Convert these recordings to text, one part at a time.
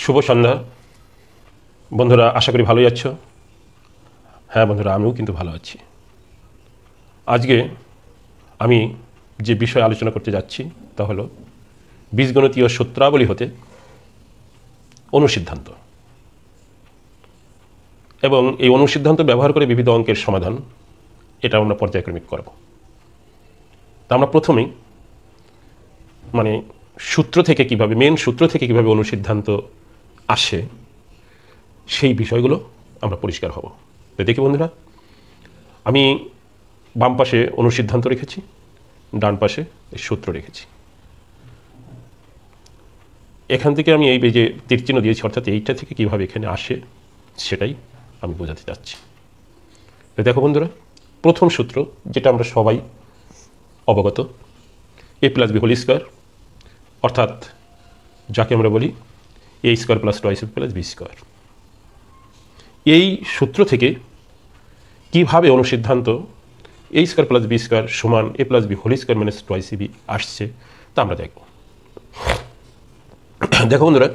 শুভ সন্ধ্যা বন্ধুরা, আশা করি ভালোই আছো। হ্যাঁ বন্ধুরা, আমিও কিন্তু ভালো আছি। আজকে আমি যে বিষয় আলোচনা করতে যাচ্ছি তা হলো বীজগণিতীয় সূত্রাবলী হতে অনুসিদ্ধান্ত, এবং এই অনুসিদ্ধান্ত ব্যবহার করে বিবিধ অঙ্কের সমাধান এটা আমরা পর্যায়ক্রমিক করব। তা আমরা প্রথমেই সূত্র থেকে কিভাবে, মেন সূত্র থেকে কিভাবে অনুসিদ্ধান্ত আসে সেই বিষয়গুলো আমরা পরিষ্কার হব। তো দেখি বন্ধুরা, আমি বাম পাশে অনুসিদ্ধান্ত রেখেছি, ডান পাশে এই সূত্র রেখেছি। এখান থেকে আমি এই যে তীরচিহ্ন দিয়েছি, অর্থাৎ এইটা থেকে কিভাবে এখানে আসে সেটাই আমি বোঝাতে চাচ্ছি। তো দেখো বন্ধুরা, প্রথম সূত্র যেটা আমরা সবাই অবগত, a plus B whole square, অর্থাৎ যাকে আমরা বলি a square plus 2ab plus B square. এই সূত্র থেকে কিভাবে অনুসিদ্ধান্ত a square plus B square সমান a plus B whole square minus 2ab আসছে তা আমরা দেখব। দেখো বন্ধুরা,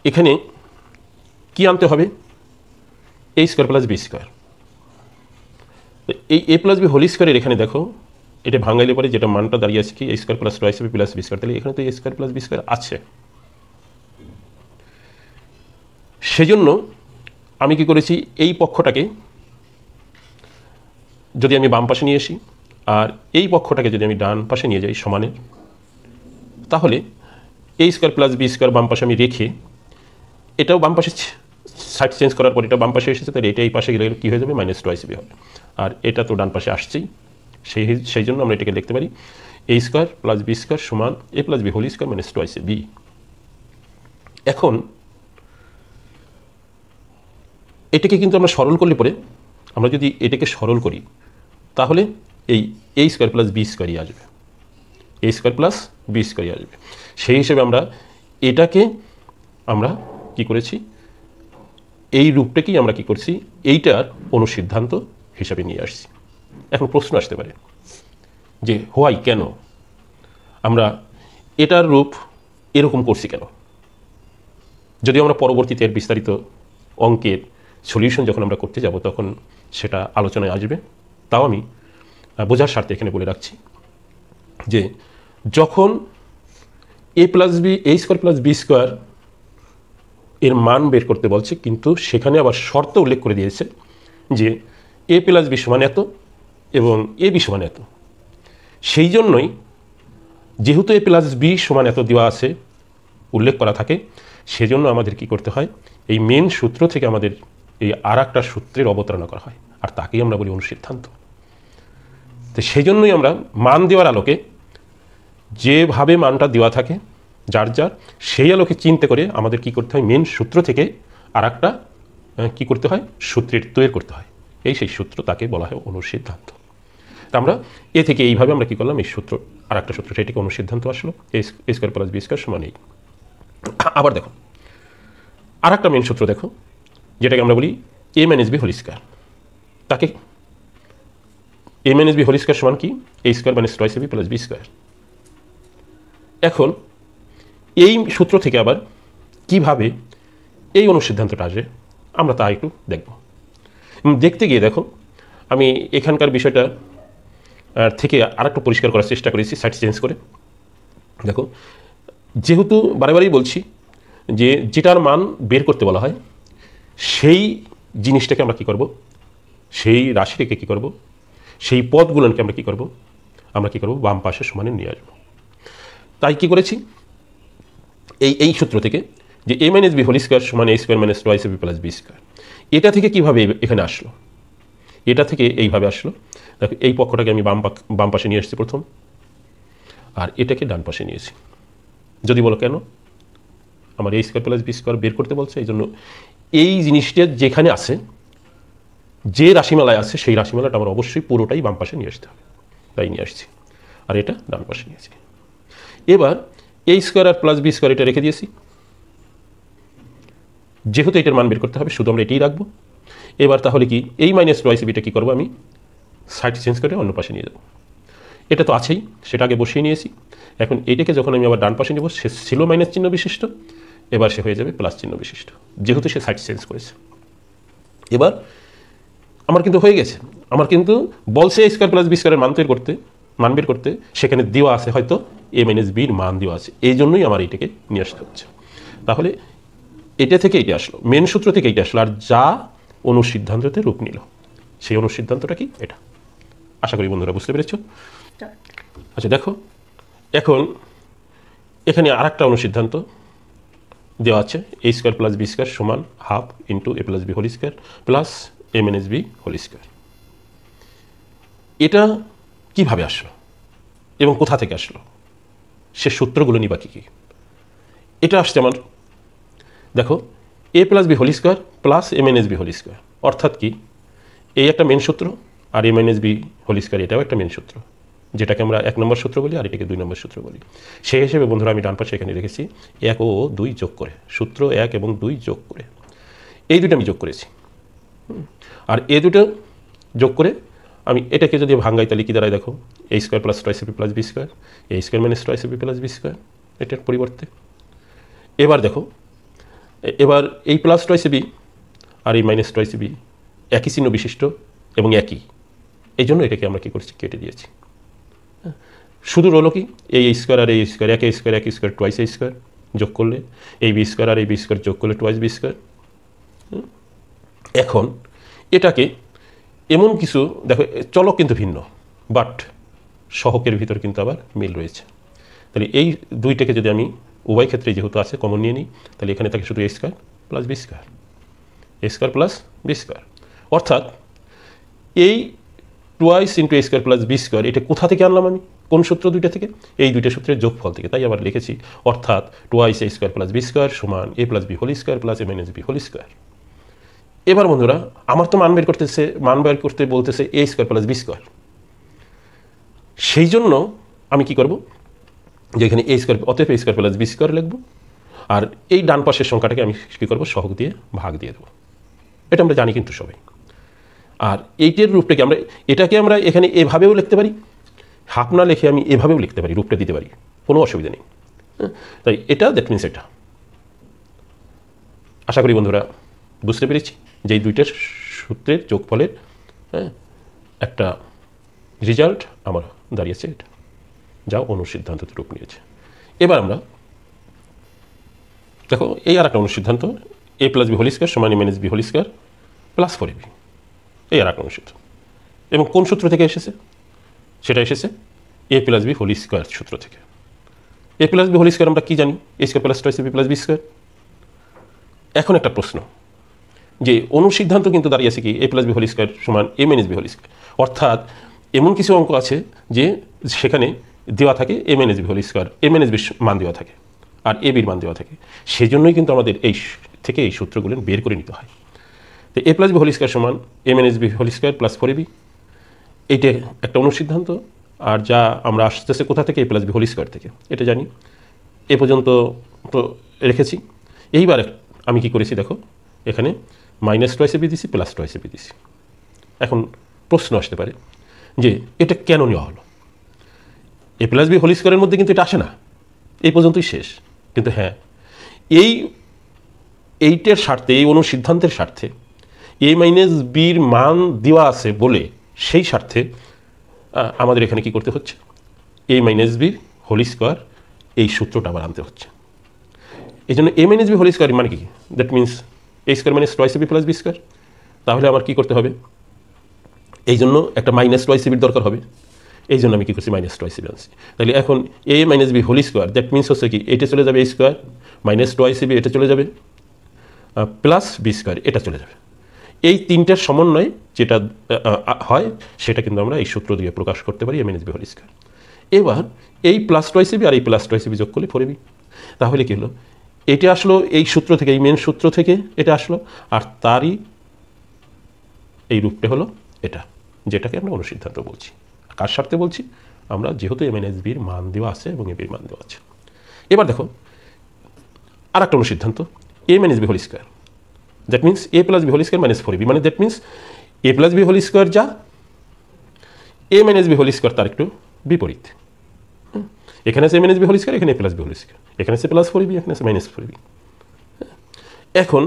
এখানে কি আনতে হবে? a square plus B square. এই a প্লাস বি হোল স্কোয়ারের এখানে দেখো, এটা ভাঙাইলে পরে যেটা মানটা দাঁড়িয়ে আছে কি a square plus 2ab plus B square, তাহলে এখানে তো a square plus B square আছে। সেজন্য আমি কি করেছি, এই পক্ষটাকে যদি আমি বাম পাশে নিয়ে আসি আর এই পক্ষটাকে যদি আমি ডান পাশে নিয়ে যাই সমানের, তাহলে a square plus B square বাম পাশে আমি রেখে, এটাও বাম পাশে সাইড চেঞ্জ করার পর এটা বাম পাশে এসেছে, তাহলে এটা এই পাশে গেলে কী হয়ে যাবে, মাইনাস 2ab হবে। আর এটা তো ডান পাশে আসছেই, সেই জন্য আমরা এটাকে লিখতে পারি a square plus B square সমান a plus B whole square minus 2ab। এখন এটাকে কিন্তু আমরা সরল করলে পরে, আমরা যদি এটাকে সরল করি তাহলে এই a স্কোয়ার প্লাস বি স্কোয়ারই আসবে, a স্কোয়ার প্লাস বি স্কোয়ারই আসবে। সেই হিসেবে এটাকে আমরা কি করেছি, এই রূপটাকেই আমরা কি করছি, এইটার অনুসিদ্ধান্ত হিসাবে নিয়ে আসছি। এখন প্রশ্ন আসতে পারে যে হোয়াই, কেন আমরা এটার রূপ এরকম করছি কেন? যদি আমরা পরবর্তীতে এর বিস্তারিত অঙ্কের সলিউশন যখন আমরা করতে যাব তখন সেটা আলোচনায় আসবে। তাও আমি বোঝার স্বার্থে এখানে বলে রাখছি যে যখন a plus B, a square plus B square এর মান বের করতে বলছে, কিন্তু সেখানে আবার শর্ত উল্লেখ করে দিয়েছে যে a প্লাস বি সমান এত এবং a বি সমান এত। সেই জন্যই যেহেতু a প্লাস বি সমান এত দেওয়া আছে, উল্লেখ করা থাকে, সেজন্য আমাদের কি করতে হয়, এই মেন সূত্র থেকে আমাদের এই আর একটা সূত্রের অবতারণা করা হয়, আর তাকেই আমরা বলি অনুসিদ্ধান্ত। তো সেই জন্যই আমরা মান দেওয়ার আলোকে, যেভাবে মানটা দেওয়া থাকে যার সেই আলোকে চিন্তা করে আমাদের কি করতে হয়, মেন সূত্র থেকে আর একটা কী করতে হয়, সূত্রের তৈরি করতে হয়। সেই সূত্র, তাকে বলা হয় অনুসিদ্ধান্ত। তা আমরা এ থেকে এইভাবে আমরা কী করলাম, এই সূত্র আর একটা সূত্র, সেটিকে অনুসিদ্ধান্ত আসলো, a square plus B square সমান এই। আবার দেখো আর একটা মেন সূত্র দেখো, যেটাকে আমরা বলি a minus B whole square. তাকে a minus B whole square সমান কি, a square minus 2ab plus B square. এখন এই সূত্র থেকে আবার কিভাবে এই অনুসিদ্ধান্তটা আসে আমরা তা একটু দেখব। দেখতে গিয়ে দেখো, আমি এখানকার বিষয়টা থেকে আর একটু পরিষ্কার করার চেষ্টা করেছি সাইড চেঞ্জ করে। দেখো, যেহেতু বারেবারেই বলছি যে যেটার মান বের করতে বলা হয়, সেই জিনিসটাকে আমরা কী করব, সেই রাশিটাকে কী করব, সেই পদগুলোকে আমরা কী করব, বাম পাশে সমানে নিয়ে আসবো। তাই কী করেছি, এই সূত্র থেকে যে a minus B whole square সমান a square minus 2ab plus B square, এটা থেকে কীভাবে এখানে আসলো, এটা থেকে এইভাবে আসলো। দেখো, এই পক্ষটাকে আমি বাম পাশে নিয়ে এসেছি প্রথম, আর এটাকে ডান পাশে নিয়েছি। যদি বলো কেন, আমার a square plus B square বের করতে বলছে, এই জন্য এই জিনিসটা যেখানে আছে, যে রাশিমালায় আছে, সেই রাশিমালাটা আমার অবশ্যই পুরোটাই বাম পাশে নিয়ে আসতে হবে, তাই নিয়ে আসছি। আর এটা ডান পাশে নিয়েছি। এবার a স্কোয়ার আর প্লাস বি স্কোয়ার এটা রেখে দিয়েছি। যেহেতু এটার মান বের করতে হবে, শুধু আমরা এটাই রাখবো। এবার তাহলে কি, এই মাইনাস 2abটা কী করবো, আমি সাইড চেঞ্জ করে অন্য পাশে নিয়ে যাব। এটা তো আছেই, সেটা আগে বসিয়ে নিয়েছি। এখন এটাকে যখন আমি আবার ডান পাশে নেব, সে ছিল মাইনাস চিহ্ন বিশিষ্ট, এবার সে হয়ে যাবে প্লাস চিহ্ন বিশিষ্ট, যেহেতু সে সাইড চেঞ্জ করেছে। এবার আমার কিন্তু হয়ে গেছে, আমার কিন্তু বলছে এ স্কোয়ার প্লাস বি স্কোয়ারের মান বের করতে সেখানে দেওয়া আছে হয়তো এ মাইনাস বির মান দেওয়া আছে, এই জন্যই আমার এইটাকে নিয়ে আসতে হচ্ছে। তাহলে এটা থেকে এইটা আসলো, মেন সূত্র থেকে এইটা আসলো, আর যা অনুসিদ্ধান্ততে রূপ নিল সেই অনুসিদ্ধান্তটা কি এটা। আশা করি বন্ধুরা বুঝতে পেরেছ। আচ্ছা দেখো, এখন এখানে আর একটা অনুসিদ্ধান্ত দেওয়া আছে, A square plus B square সমান half into A plus B whole square plus A minus B whole square. এটা কিভাবে আসলো এবং কোথা থেকে আসলো, সে সূত্রগুলো নিবা কী কী। এটা আসছে আমার, দেখো A plus B whole square plus A minus B whole square, অর্থাৎ কি এই একটা মেন সূত্র আর A minus B whole square এটাও একটা মেন সূত্র, যেটাকে আমরা 1 নম্বর সূত্র বলি আর এটাকে 2 নম্বর সূত্র বলি। সেই হিসেবে বন্ধুরা আমি ডান পাশে এখানে রেখেছি 1 ও 2 যোগ করে, সূত্র 1 এবং 2 যোগ করে, এই দুটো আমি যোগ করেছি। আর এই দুটো যোগ করে আমি এটাকে যদি ভাঙ্গাই তাহলে কী দাঁড়ায় দেখো, A square plus twice B plus B square, A square minus twice B plus B square, এটার পরিবর্তে এবার দেখো, এবার এই প্লাস টয়েস বি আর এই মাইনাস টয়েস বি একই চিহ্ন বিশিষ্ট এবং একই, এই জন্য এটাকে আমরা কী করছি কেটে দিয়েছি। শুধু রইল কি এই স্কোয়ার আর এই স্কোয়ার, এক স্কোয়ার টয়েস এ স্কোয়ার যোগ করলে এই বি স্কোয়ার আর এই বি স্কোয়ার যোগ করলে টয়েস বি স্কোয়ার। এখন এটাকে এমন কিছু দেখো, চলক কিন্তু ভিন্ন বাট সহকের ভিতর কিন্তু আবার মিল রয়েছে। তাহলে এই দুইটাকে যদি আমি উভয় ক্ষেত্রে যেহেতু আছে কমন নিয়ে নিই, তাহলে এখানে থাকে শুধু এ square plus B square, A square plus B square, অর্থাৎ এই টুয়াইস ইন্টু এ স্কোয়ার প্লাস বি স্কোয়ার এটা কোথা থেকে আনলাম আমি, কোন সূত্র দুইটা থেকে, এই দুইটা সূত্রের যোগফল থেকে। তাই আবার লিখেছি অর্থাৎ twice A square plus B square সমান A plus B whole square plus A minus B whole square. এবার বন্ধুরা আমার তো মান বের করতে বলতেছে A square plus B square, সেই জন্য আমি কি করব যে এখানে এ স্কোয়ার, অতএব এ স্কোয়ার প্লাস বি স্কোয়ার লিখব, আর এই ডান পাশের সংখ্যাটাকে আমি কী করবো সহগ দিয়ে ভাগ দিয়ে দেবো। এটা আমরা জানি কিন্তু সবাই। আর এইটের রূপটাকে এটাকে আমরা এখানে এভাবেও লিখতে পারি, হাফ না লিখে আমি এভাবেও লিখতে পারি, রূপটা দিতে পারি, কোনো অসুবিধা নেই। তাই এটা দ্যাট মিনস এটা। আশা করি বন্ধুরা বুঝতে পেরেছি যে এই দুইটার সূত্রের যোগফলের একটা রেজাল্ট আমার দাঁড়িয়েছে এটা, যা অনুসিদ্ধান্ততে রূপ নিয়েছে। এবার আমরা দেখো এই আর একটা অনুসিদ্ধান্ত, A plus B whole square সমান A minus B whole square plus 4ab, এই আর একটা অনুসিদ্ধান্ত। এবং কোন সূত্র থেকে এসেছে, সেটা এসেছে A plus B whole square সূত্র থেকে। A plus B whole square আমরা কী জানি, A square plus twice B plus B square. এখন একটা প্রশ্ন, যে অনুসিদ্ধান্ত কিন্তু দাঁড়িয়েছে কি A plus B whole square সমান A minus B whole square, অর্থাৎ এমন কিছু অঙ্ক আছে যে সেখানে দেওয়া থাকে A minus B whole square, A minus বির মান দেওয়া থাকে আর এ বির মান দেওয়া থাকে, সেই জন্যই কিন্তু আমাদের এই থেকে এই সূত্রগুলো বের করে নিতে হয়। তো A plus B whole square সমান A minus B whole square plus 4ab, এইটা একটা অনুসিদ্ধান্ত। আর যা আমরা আসতেছে কোথা থেকে, A plus B whole square থেকে, এটা জানি, এ পর্যন্ত তো রেখেছি। এইবার আমি কি করেছি দেখো, এখানে মাইনাস টয়েস বি দিছি প্লাস টয়েস বি দিছি। এখন প্রশ্ন আসতে পারে যে এটা কেন নেওয়া হলো, এ প্লাস বি হোল স্কোয়ারের মধ্যে কিন্তু এটা আসে না, এই পর্যন্তই শেষ। কিন্তু হ্যাঁ, এইটার স্বার্থে, এই অনুসিদ্ধান্তের স্বার্থে এ মাইনাস বির মান দেওয়া আছে বলে সেই স্বার্থে আমাদের এখানে কি করতে হচ্ছে, A minus B whole square এই সূত্রটা আবার আনতে হচ্ছে। এই জন্য A minus B whole square মানে কি, that means A square minus twice B plus B square. তাহলে আমার কী করতে হবে, এই জন্য একটা মাইনাস টয়েস বির দরকার হবে, এই জন্য আমি কী করছি মাইনাস টয়েস বি আনছি। তাহলে এখন A minus B whole square that means হচ্ছে কি, এটা চলে যাবে A square minus twice B, এটা চলে যাবে প্লাস বি স্কোয়ার, এটা চলে যাবে। এই তিনটার সমন্বয় যেটা হয় সেটা কিন্তু আমরা এই সূত্র দিয়ে প্রকাশ করতে পারি, এ মাইনাস বি হোল স্কোয়ার। এবার এই প্লাস টয়েস বি আর এই প্লাস টয়েস বি যোগ করলে 4ab। তাহলে কী হলো, এটা আসলো এই সূত্র থেকে, এই মেন সূত্র থেকে এটা আসলো, আর তারই এই রূপটা হলো এটা, যেটাকে আমরা অনুসিদ্ধান্ত বলছি। কার স্বার্থে বলছি আমরা, যেহেতু এ মাইনাস বির মান দেওয়া আছে এবং এ বির মান দেওয়া আছে। এবার দেখো আর একটা অনুসিদ্ধান্ত, A minus B whole square that means A plus B whole square minus 4ab, মানে that means A plus B whole square যা, A minus B whole square তার একটু বিপরীত। এখানে আছে A minus B whole square, এখানে A plus B whole square, এখানে আছে প্লাস 4ab, এখানে আছে মাইনাস 4ab। এখন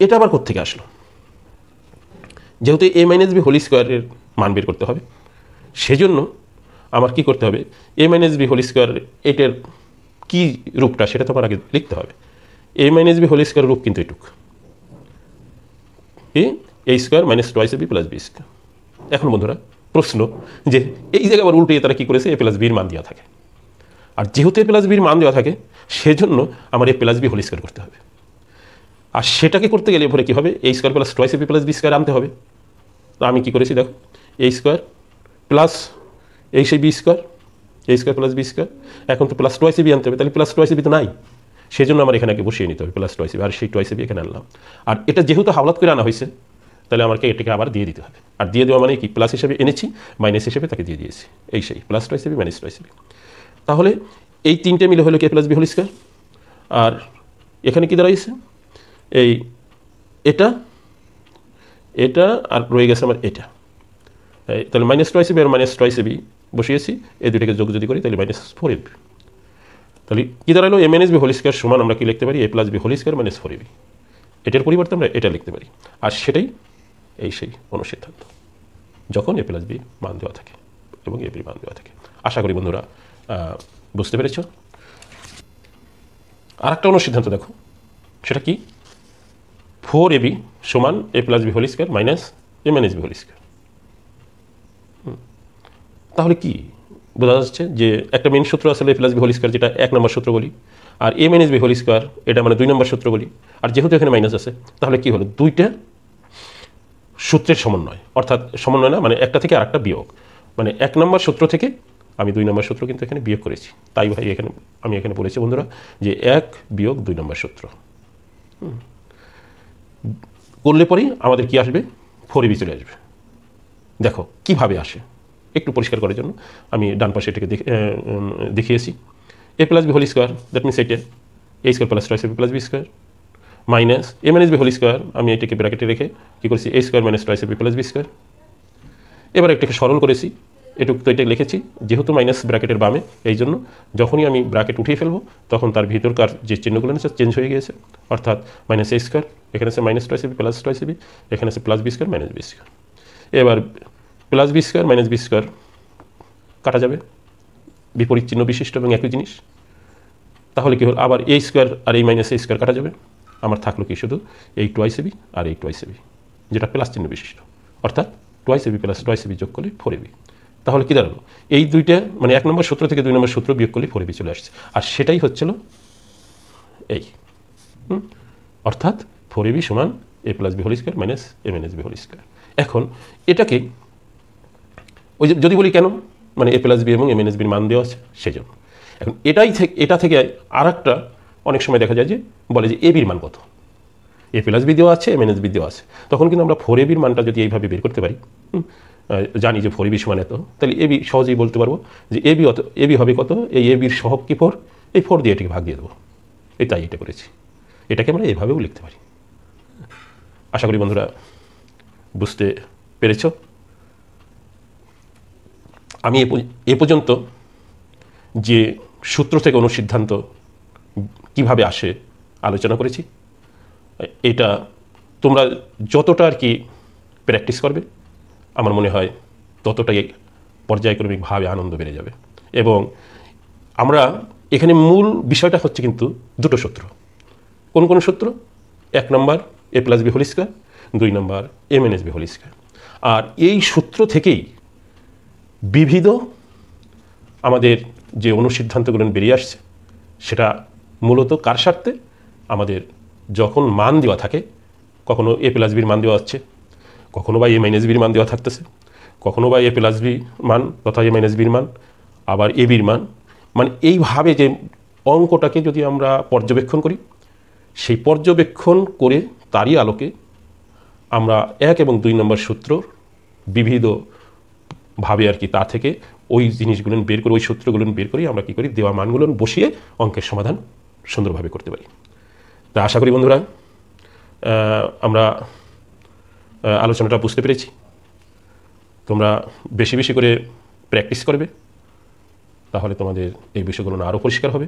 এটা আবার কোত্থেকে আসলো? যেহেতু a মাইনাস বি হোল স্কোয়ারের মান বের করতে হবে, সেজন্য আমার কি করতে হবে? a minus B whole square এটার কী রূপটা সেটা তো আমার আগে লিখতে হবে। a minus B whole square রূপ কিন্তু এটুক, a square minus twice B plus B square. এখন বন্ধুরা প্রশ্ন যে এই জায়গায় আবার উল্টে তারা কী করেছে? a প্লাস বির মান দেওয়া থাকে, আর যেহেতু a প্লাস বির মান দেওয়া থাকে সেজন্য আমার a plus B whole square করতে হবে। আর সেটাকে করতে গেলে এরপরে কী হবে? a square plus twice B plus B square আনতে হবে। তো আমি কী করেছি দেখো, a স্কোয়ার প্লাস এই সেই B square, a square plus B square. এখন তো প্লাস টুয়াইস বি আনতে হবে, তাহলে প্লাস টুয়াইস বি তো নাই, সেজন্য আমার এখানে বসিয়ে নিতে হবে প্লাস টুয়াইস বি, আর সেই টুয়াইস বি এখানে আনলাম। আর এটা যেহেতু হাওলাত করে আনা হয়েছে তাহলে আমাকে এটাকে আবার দিয়ে দিতে হবে। আর দিয়ে দেওয়া মানে কি? প্লাস হিসেবে এনেছি, মাইনাস হিসেবে তাকে দিয়ে দিয়েছি, এই সেই plus twice B minus twice B. তাহলে এই তিনটে মিলে হলো কে প্লাস বি হোল স্কোয়ার। আর এখানে কি দাঁড়াইছে? এই এটা এটা আর রয়ে গেছে আমার এটা, তাহলে মাইনাস টুয়াইস বি আর মাইনাস টুয়াইস বি বসিয়েছি, এই দুটাকে যোগ যদি করি তাহলে মাইনাস 4ab। তাহলে কী দাঁড়ালো? a minus B whole square সমান আমরা কি লিখতে পারি? a plus B whole square minus 4ab। এটার পরিবর্তে আমরা এটা লিখতে পারি, আর সেটাই এই সেই অনুসিদ্ধান্ত যখন a প্লাস বি মান দেওয়া থাকে এবং a বি মান দেওয়া থাকে। আশা করি বন্ধুরা বুঝতে পেরেছ। আর একটা অনুসিদ্ধান্ত দেখো, সেটা কি? 4ab সমান a plus B whole square minus a minus B whole square. তাহলে কি বোঝা যাচ্ছে? যে একটা মেন সূত্র আসলে a plus B whole square, যেটা 1 নম্বর সূত্র বলি, আর a minus B whole square এটা মানে 2 নম্বর সূত্র বলি। আর যেহেতু এখানে মাইনাস আছে তাহলে কি হলো? দুইটা সূত্রের সমন্বয়, অর্থাৎ সমন্বয় না মানে একটা থেকে আরেকটা বিয়োগ, মানে 1 নম্বর সূত্র থেকে আমি 2 নম্বর সূত্র কিন্তু এখানে বিয়োগ করেছি। তাই ভাই এখানে আমি এখানে বলেছি বন্ধুরা যে 1 বিয়োগ 2 নম্বর সূত্র করলে পরেই আমাদের কি আসবে? 4ab চলে আসবে। দেখো কিভাবে আসে একটু পরিষ্কার করার জন্য আমি ডান পাশে এটাকে দেখিয়েছি। a plus B whole square, that means এটা a square plus twice B plus B square minus a minus B whole square, আমি এটাকে ব্র্যাকেটে রেখে কী করেছি? a square minus twice B plus B square. এবার এটাকে সরল করেছি, এটুকু তো এটা লিখেছি, যেহেতু মাইনাস ব্র্যাকেটের বামে, এই জন্য যখনই আমি ব্র্যাকেট উঠিয়ে ফেলবো তখন তার ভিতরকার যে চিহ্নগুলো আছে চেঞ্জ হয়ে গিয়েছে, অর্থাৎ মাইনাস a স্কোয়ার, এখানে আছে minus twice B plus twice B, এখানে আছে plus B square minus B square. এবার plus B square minus B square কাটা যাবে, বিপরীত চিহ্ন বিশিষ্ট এবং একই জিনিস। তাহলে কি হল? আবার a স্কোয়ার আর এই মাইনাস a স্কোয়ার কাটা যাবে, আমার থাকলো কি? শুধু এই টুয়াইস ab আর এই টুয়াইস ab, যেটা প্লাস চিহ্ন বিশিষ্ট, অর্থাৎ twice ab plus twice ab যোগ করলে 4ab। তাহলে কি দাঁড়ালো? এই দুইটা মানে 1 নম্বর সূত্র থেকে 2 নম্বর সূত্র বিয়োগ করলে 4ab চলে আসছে, আর সেটাই হচ্ছিল এই, অর্থাৎ 4ab সমান a plus B whole square minus a minus B whole square. এখন এটাকে ওই যে যদি বলি কেন, মানে a প্লাস বি এবং a মাইনাস বির মান দেওয়া আছে সেজন্য। এখন এটা থেকে আর একটা অনেক সময় দেখা যায় যে বলে যে a বির মান কত? a প্লাস বি দেওয়া আছে, a মাইনাস বি দেওয়া আছে, তখন কিন্তু আমরা 4ab এর মানটা যদি এইভাবে বের করতে পারি, জানি যে 4ab সমান এত, তাহলে ab সহজেই বলতে পারবো যে ab হবে কত? এই ab এর সহগ কি 4, এই 4 দিয়ে এটাকে ভাগ দিয়ে দেবো, তাই এটা করেছি। এটাকে আমরা এভাবেও লিখতে পারি। আশা করি বন্ধুরা বুঝতে পেরেছ। আমি এ পর্যন্ত যে সূত্র থেকে অনুসিদ্ধান্ত কিভাবে আসে আলোচনা করেছি, এটা তোমরা যতটা আর কি প্র্যাকটিস করবে আমার মনে হয় ততটাই পর্যায়ক্রমিকভাবে আনন্দ বেড়ে যাবে। এবং আমরা এখানে মূল বিষয়টা হচ্ছে কিন্তু দুটো সূত্র। কোন কোন সূত্র? 1 নম্বর a plus B whole square, 2 নম্বর a minus B whole square. আর এই সূত্র থেকেই বিবিধ আমাদের যে অনুসিদ্ধান্তগুলো বেরিয়ে আসছে সেটা মূলত কার স্বার্থে? আমাদের যখন মান দেওয়া থাকে, কখনো a প্লাস বির মান দেওয়া হচ্ছে, কখনো বা a মাইনাস বির মান দেওয়া থাকতেছে, কখনো বা a প্লাস বি মান তথা a মাইনাস বির মান, আবার a বির মান, মানে এইভাবে যে অঙ্কটাকে যদি আমরা পর্যবেক্ষণ করি, সেই পর্যবেক্ষণ করে তারই আলোকে আমরা 1 এবং 2 নম্বর সূত্র বিবিধভাবে আর কি তা থেকে ওই জিনিসগুলো বের করে, ওই সূত্রগুলো বের করে আমরা কী করি? দেওয়া মানগুলো বসিয়ে অঙ্কের সমাধান সুন্দরভাবে করতে পারি। তা আশা করি বন্ধুরা আমরা আলোচনাটা বুঝতে পেরেছি। তোমরা বেশি বেশি করে প্র্যাকটিস করবে, তাহলে তোমাদের এই বিষয়গুলো আরও পরিষ্কার হবে।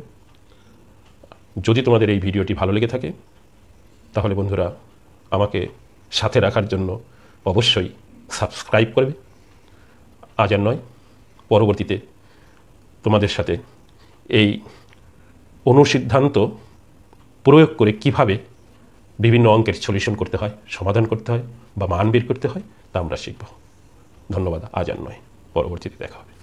যদি তোমাদের এই ভিডিওটি ভালো লেগে থাকে তাহলে বন্ধুরা আমাকে সাথে রাখার জন্য অবশ্যই সাবস্ক্রাইব করবে। আজ আর নয়, পরবর্তীতে তোমাদের সাথে এই অনুসিদ্ধান্ত প্রয়োগ করে কিভাবে বিভিন্ন অঙ্কের সলিউশন করতে হয়, সমাধান করতে হয় বা মান বের করতে হয় তা আমরা শিখব। ধন্যবাদ। আজ আর নয়, পরবর্তীতে দেখা হবে।